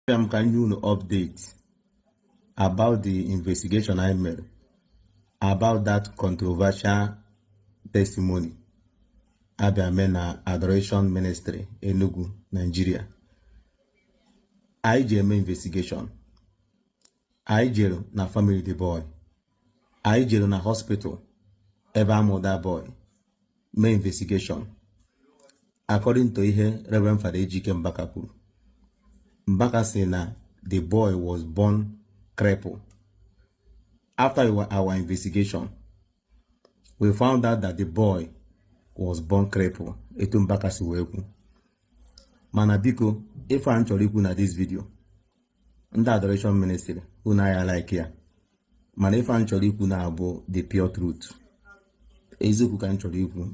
I'm can you update about the investigation I made about that controversial testimony Abiamena Adoration Ministry, Enugu, Nigeria. IJM investigation. IJL na family the boy. IJL na hospital. Ever mother boy. Main investigation. According to Reverend Father Ejike Mbaka kwuru. Mbaka say na the boy was born crippled. After our investigation, we found out that the boy was born crippled. Etu Mbaka si wee kwu. Mana biko, if I'm chọrọ ikwu na this video, ndị Adoration Ministry, unu ya like ya. Mana if I'm chọrọ ikwu na abụ the pure truth. Eziokwu ka m chọrọ ikwu,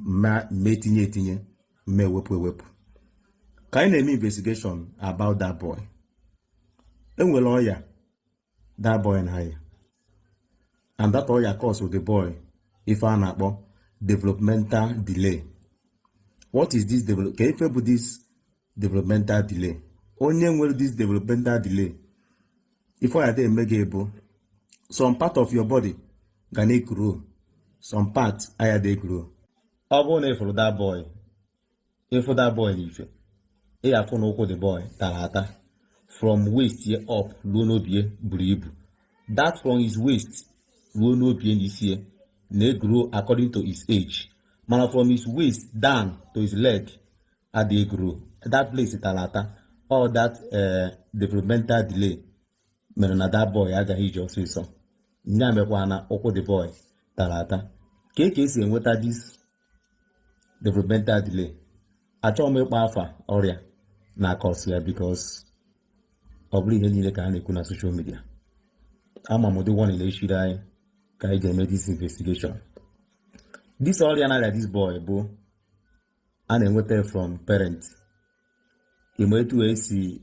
me etinye, me ewepụ. Ka anyị na-eme investigation about that boy. Enwere ọya that boy na ya. And that ọya cause the boy if a na-akpọ developmental delay. What is this this developmental delay? Onye nwere this developmental delay, if ọya dey eme gị bụ some part of your body ga na-grow, some part aya dey grow. Ọ bụrụ na ịfụrụ that boy n'ife, ị afụ na ụkwụ the boy tara ata from waist here up ruo n'obi buru ibu. That from his waist ruo n'obi n'isi na-grow according to his age. Mana from his waist down to his leg adịghị grow. That place tara ata. All that developmental delay mere na that boy agaghị ije ọsịsọ. Nya mekwa na ụkwụ the boy tara ata. Ka esi enweta this developmental delay? Achọghị m ịkpọ afa ọrịa na cause ya because ọ bụrụ ihe niile ka a na-ekwu na social media. Ama m ụdị one na-eshiri anyị ka anyị ga-eme this investigation. This ọrịa na this boy bụ a na-enweta from parents. Ime etu esi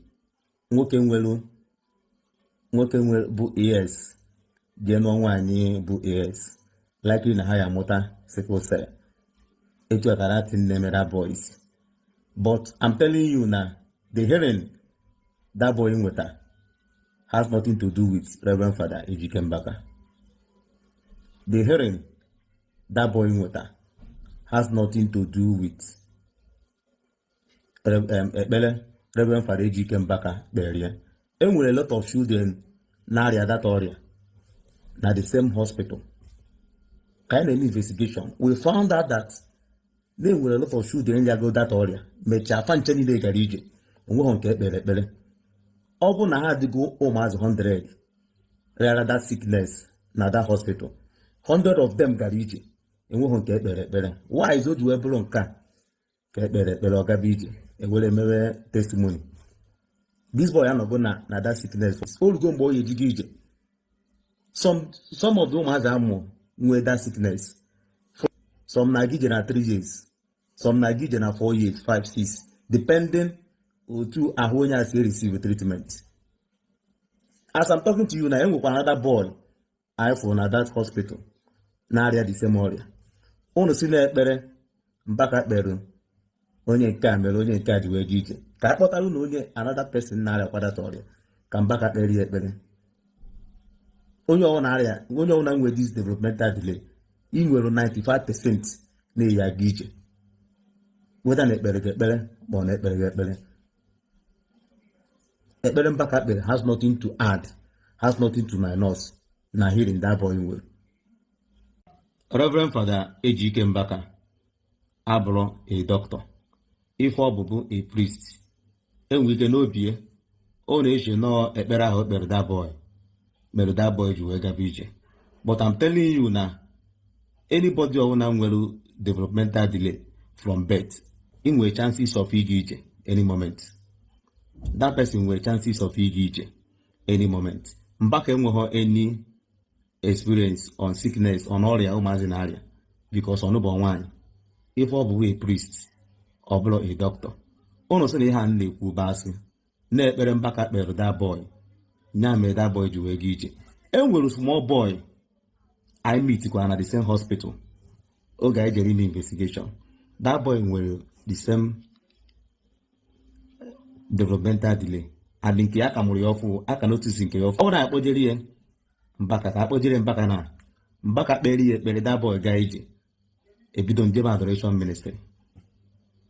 nwoke nwere bụ AS jee nụọ nwaanyị bụ AS, likely na ha ya amụta sickle cell. Etu akara tin na-emera boys. But I'm telling you now, the hearing that boy nweta has nothing to do with Reverend Father Ejike Mbaka. The hearing that boy nweta has nothing to do with Reverend Father Ejike Mbaka area. And with a lot of children na that area, na the same hospital. Kind of investigation, we found out that there were a lot of children that go that area. Mecha fancheni de garije. Onwe nke ekpere. Ọ bụ na ha adịgo ụmụazụ 100 rara that sickness na that hospital. 100 of them gara ije. Enwe nke ekpere. Why is o ji wee bụrụ nke a ka ekpere ọ gaba ije? Ewere mewe testimony. This boy anọgo na that sickness. Olugo mgbe o ejigo ije. Some of the ụmụazụ amụ nwee that sickness. Some na gije na 3 years. Some na gije na 4 years, 5, 6. Depending otu ahụ onye asi receive treatment. As I'm talking to you now, enwekwa another boy I for na that hospital na area the same area. Unu si na ekpere Mbaka kpere onye nke a mere onye nke a ji wee je ije. Ka akpọtara na onye another person na area kwada ọrịa ka Mbaka kpere ekpere. Onye ọwụna nwe this developmental delay, ị nwere 95% na-eyi aga ije. Whether na ekpere ekpere ma na ekpere ekpere. Ekpere Mbaka kpere has nothing to add, has nothing to minus na hearing that boy will. Reverend Father Ejike Mbaka abụrụ a doctor. If ọ bụbu a priest, enwe ike n'obi ọ na-eche nọọ ekpere ahụ ekpere that boy mere that boy ji wee gaba ije. But I'm telling you na anybody ọwụna nwere developmental delay from birth, in nwere chances of ịga ije any moment. That person nwere chances of ịga ije any moment. Mbaka enweghị any experience on sickness on ọrịa ụmụazị na arịa because ọ nụbọ nwaanyị. If ọ bụ a priest, ọ bụrụ a doctor. Unu sị na ihe a na-ekwu basị na-ekpere Mbaka kpere that boy, nya mere that boy ji wee ga ije. Enwere small boy I meet kwa na the same hospital oge anyị jere ime investigation. That boy nwere the same developmental delay. adị nke ya ka mụrụ ya ọfụ aka notice nke ya ọfụ. Ọ bụrụ na akpọjere ya Mbaka ka akpọjere Mbaka na Mbaka kpere ya ekpere that boy gaa ije ebido njebe adoration ministry.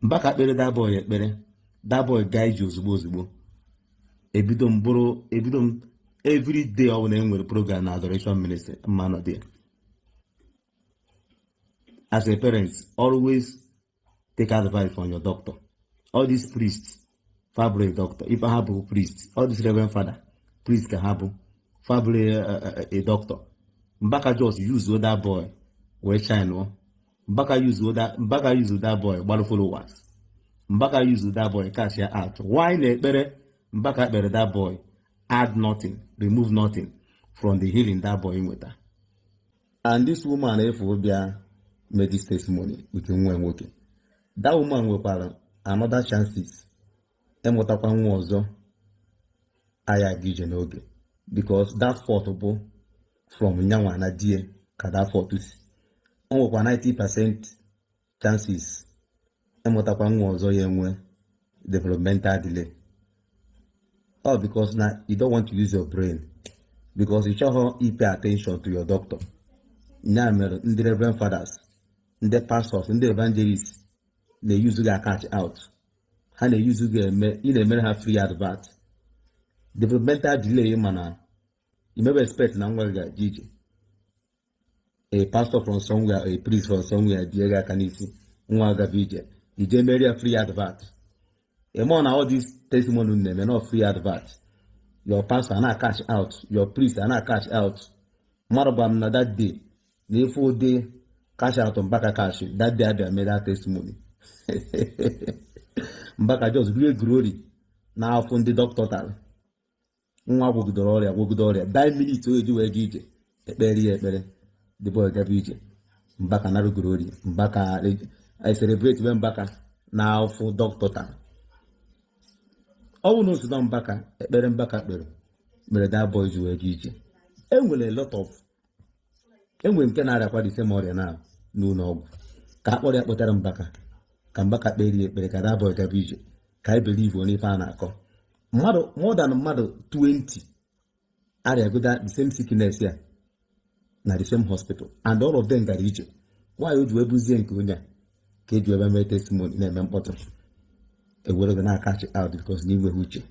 Mbaka kpere that boy ekpere that boy gaa ije ozugbo ebido m every day ọ bụla enwere program na adoration ministry mmanụ dị. As a parent, always take advice from your doctor. All these priests, Fabule doctor, if I have a priest, all this reverend father, priest can have Fabule a doctor. Mbaka just use that boy, where shine. Mbaka use that boy, one followers. Mbaka use that boy, cash out. Why better Mbaka better that boy, add nothing, remove nothing from the healing that boy in with her. And this woman, if we be made this testimony with nwa nwoke. That woman nwekwara another chances enwetakwa nwa ọzọ aya aga ije n'oge, because that fault bụ from nyanwa na die ka that fault si. O nwekwa 90% chances enwetakwa nwa ọzọ ya enwe developmental delay. All because now you don't want to use your brain, because you should pay attention to your doctor. Nya mere ndị reverend fathers, ndị pastors, ndị evangelists na-use ga catch out. Ha na-use ga na-emere ha free advert. Developmental delay mana you may expect na nwa ga ije. A pastor from somewhere, a priest from somewhere, diega kanisi nwa ga ije. Ije mere free advert. Emo na all this testimony name not free advert. Your pastor na catch out, your priest na catch out. Marabam na that day, the full day cash out on Mbaka cash. That day I made that testimony. Mbaka just great glory. Now from the doctor tal. Nwa wogudore. 9 minutes we do ejike. Ekpere. The boy gabije. Mbaka na glory. Mbaka I celebrate when Mbaka now for doctor tal. All knows that Mbaka ekpere Mbaka kpere. Mere that boy do ejike. Enwere a lot of enwere nke na-arịakwa the same ọrịa na n'ụlọ ọgwụ ka akpọrọ ya kpọtara Mbaka ka Mbaka kpere ekpere ka that boy gaba ije ka I believe onye ife a na-akọ mmadụ more than mmadụ 20 arịagoda the same sickness ya na the same hospital and all of them gara ije. Nwaanyị o ji ebuzie nke onye a ka eji ebe mee testimony na-eme mkpọtụ ewere gị na-akachi out because n'inweghị uche.